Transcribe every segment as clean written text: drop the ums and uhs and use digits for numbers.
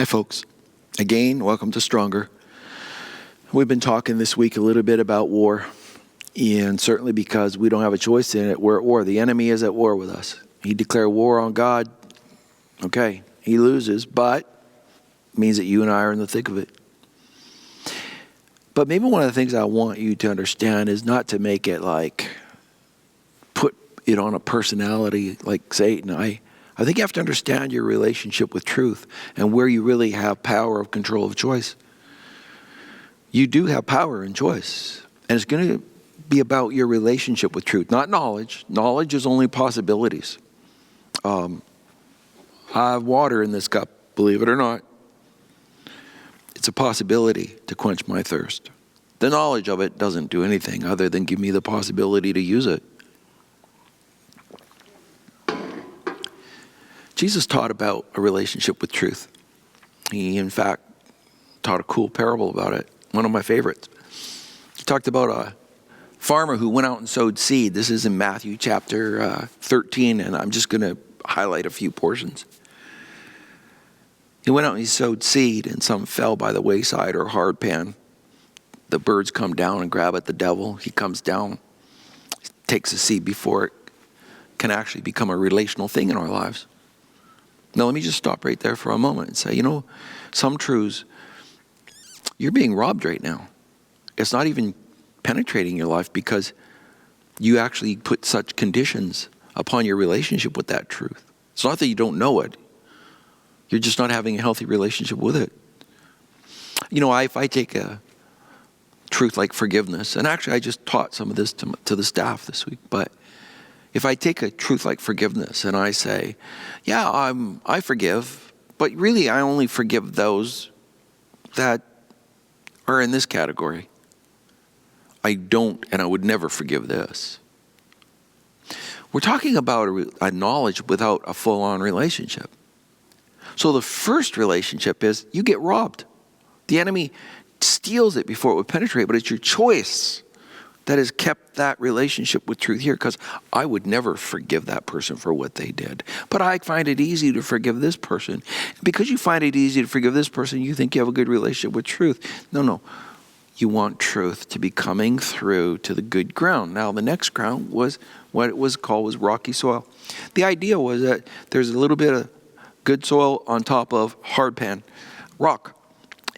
Hi, folks. Again, welcome to Stronger. We've been talking this week a little bit about war, and certainly because we don't have a choice in it, we're at war. The enemy is at war with us. He declared war on God. Okay, he loses, but it means that you and I are in the thick of it. But maybe one of the things I want you to understand is not to make it like, put it on a personality like Satan. I think you have to understand your relationship with truth and where you really have power of control of choice. You do have power and choice. And it's going to be about your relationship with truth, not knowledge. Knowledge is only possibilities. I have water in this cup, believe it or not. It's a possibility to quench my thirst. The knowledge of it doesn't do anything other than give me the possibility to use it. Jesus taught about a relationship with truth. He, in fact, taught a cool parable about it, one of my favorites. He talked about a farmer who went out and sowed seed. This is in Matthew chapter 13, and I'm just going to highlight a few portions. He went out and he sowed seed, and some fell by the wayside or hard pan. The birds come down and grab at the devil. He comes down, takes the seed before it can actually become a relational thing in our lives. Now, let me just stop right there for a moment and say, some truths, you're being robbed right now. It's not even penetrating your life because you actually put such conditions upon your relationship with that truth. It's not that you don't know it. You're just not having a healthy relationship with it. If I take a truth like forgiveness, and actually I just taught some of this to the staff this week, but if I take a truth like forgiveness and I say, I forgive, but really I only forgive those that are in this category. I don't, and I would never forgive this. We're talking about a knowledge without a full-on relationship. So the first relationship is you get robbed. The enemy steals it before it would penetrate, but it's your choice that has kept that relationship with truth here, because I would never forgive that person for what they did. But I find it easy to forgive this person. Because you find it easy to forgive this person, you think you have a good relationship with truth. No. You want truth to be coming through to the good ground. Now, the next ground was what it was called was rocky soil. The idea was that there's a little bit of good soil on top of hard pan, rock.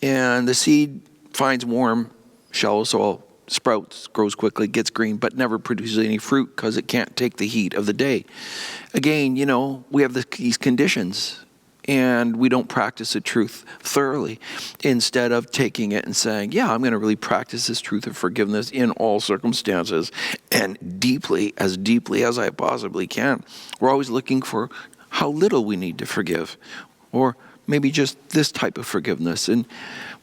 And the seed finds warm, shallow soil, sprouts, grows quickly, gets green, but never produces any fruit because it can't take the heat of the day. Again, we have these conditions, and we don't practice the truth thoroughly. Instead of taking it and saying, I'm going to really practice this truth of forgiveness in all circumstances and deeply as I possibly can. We're always looking for how little we need to forgive, or maybe just this type of forgiveness. And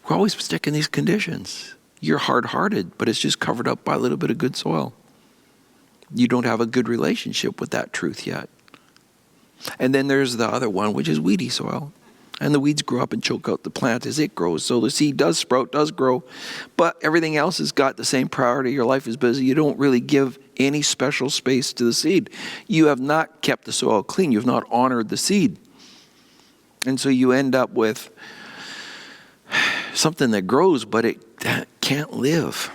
we're always stuck in these conditions. You're hard-hearted, but it's just covered up by a little bit of good soil. You don't have a good relationship with that truth yet. And then there's the other one, which is weedy soil. And the weeds grow up and choke out the plant as it grows. So the seed does sprout, does grow, but everything else has got the same priority. Your life is busy. You don't really give any special space to the seed. You have not kept the soil clean. You've not honored the seed. And so you end up with something that grows, but it can't live.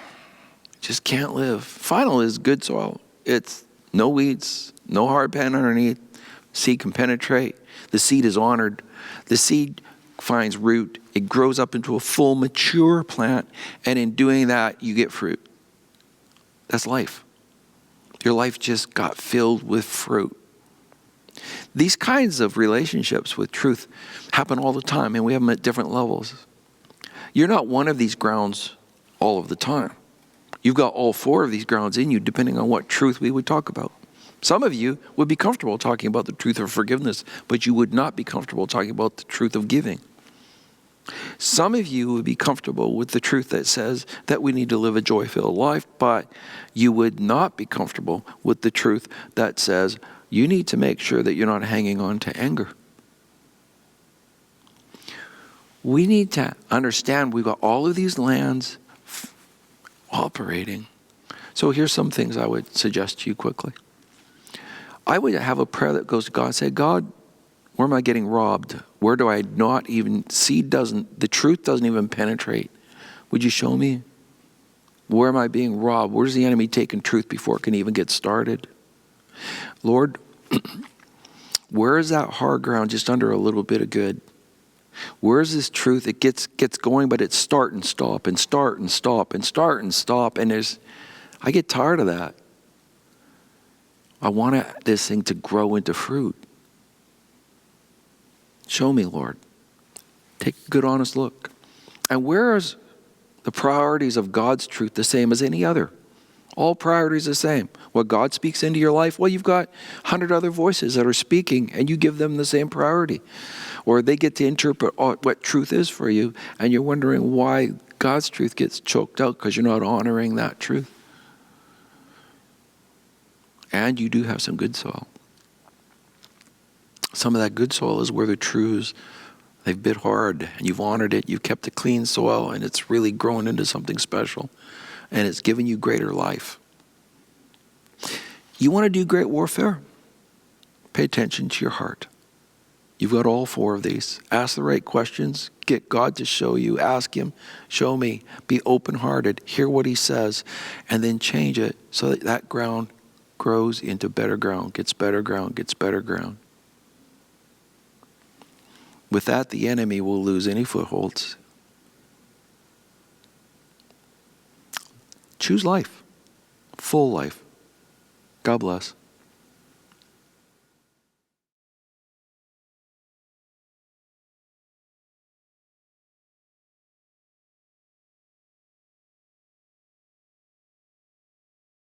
Just can't live. Final is good soil. It's no weeds, no hard pan underneath. Seed can penetrate. The seed is honored. The seed finds root. It grows up into a full, mature plant. And in doing that, you get fruit. That's life. Your life just got filled with fruit. These kinds of relationships with truth happen all the time, and we have them at different levels. You're not one of these grounds all of the time. You've got all four of these grounds in you, depending on what truth we would talk about. Some of you would be comfortable talking about the truth of forgiveness, but you would not be comfortable talking about the truth of giving. Some of you would be comfortable with the truth that says that we need to live a joy-filled life, but you would not be comfortable with the truth that says you need to make sure that you're not hanging on to anger. We need to understand we've got all of these lands operating. So here's some things I would suggest to you quickly. I would have a prayer that goes to God and say, God, Where am I getting robbed? Where do I not even, the truth doesn't even penetrate. Would you show me? Where am I being robbed? Where's the enemy taking truth before it can even get started? Lord, where is that hard ground just under a little bit of good? Where is this truth? It gets going, but it's start and stop and start and stop and start and stop. And I get tired of that. I want this thing to grow into fruit. Show me, Lord. Take a good, honest look. And where is the priorities of God's truth the same as any other? All priorities the same. What God speaks into your life, well, you've got 100 other voices that are speaking, and you give them the same priority. Or they get to interpret what truth is for you, and you're wondering why God's truth gets choked out because you're not honoring that truth. And you do have some good soil. Some of that good soil is where the truths, they've bit hard, and you've honored it, you've kept a clean soil, and it's really grown into something special, and it's given you greater life. You want to do great warfare? Pay attention to your heart. You've got all 4 of these. Ask the right questions. Get God to show you. Ask him, show me. Be open-hearted. Hear what he says. And then change it so that that ground grows into better ground, gets better ground, gets better ground. With that, the enemy will lose any footholds. Choose life. Full life. God bless.